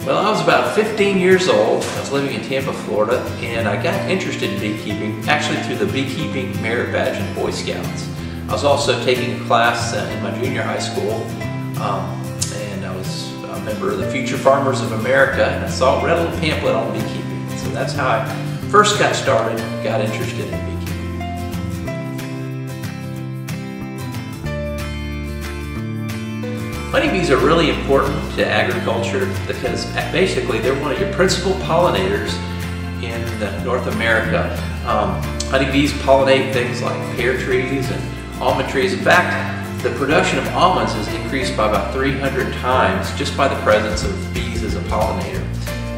Well, I was about 15 years old. I was living in Tampa, Florida, and I got interested in beekeeping, actually through the Beekeeping Merit Badge in Boy Scouts. I was also taking a class in my junior high school, and I was a member of the Future Farmers of America, and I read a little pamphlet on beekeeping. So that's how I first got started, got interested in beekeeping. Honeybees are really important to agriculture because basically they're one of your principal pollinators in North America. Honeybees pollinate things like pear trees and almond trees. In fact, the production of almonds has increased by about 300 times just by the presence of bees as a pollinator.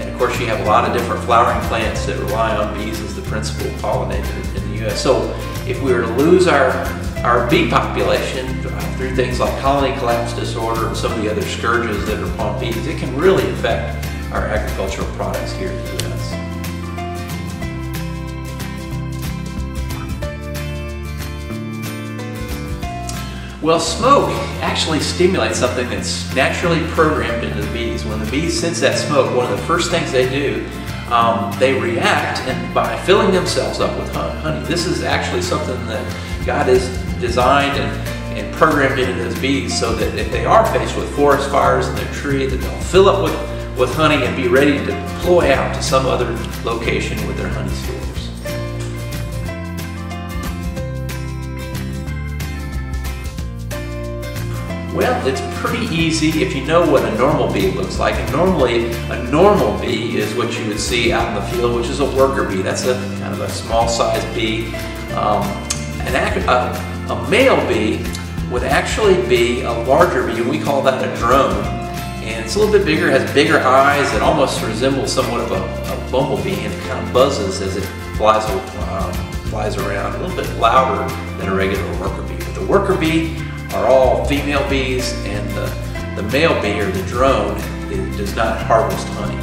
And of course you have a lot of different flowering plants that rely on bees as the principal pollinator in the U.S. So if we were to lose our bee population through things like colony collapse disorder and some of the other scourges that are upon bees, it can really affect our agricultural products here in the U.S. Well, smoke actually stimulates something that's naturally programmed into the bees. When the bees sense that smoke, one of the first things they do, they react by filling themselves up with honey. This is actually something that God has designed and programmed into those bees so that if they are faced with forest fires in their tree, that they'll fill up with honey and be ready to deploy out to some other location with their honey stores. Well, it's pretty easy if you know what a normal bee looks like. And normally, a normal bee is what you would see out in the field, which is a worker bee. That's a kind of a small-sized bee. A male bee would actually be a larger bee, and we call that a drone. And it's a little bit bigger, has bigger eyes, it almost resembles somewhat of a bumblebee, and it kind of buzzes as it flies around, a little bit louder than a regular worker bee. But the worker bee are all female bees, and the male bee, or the drone, does not harvest honey.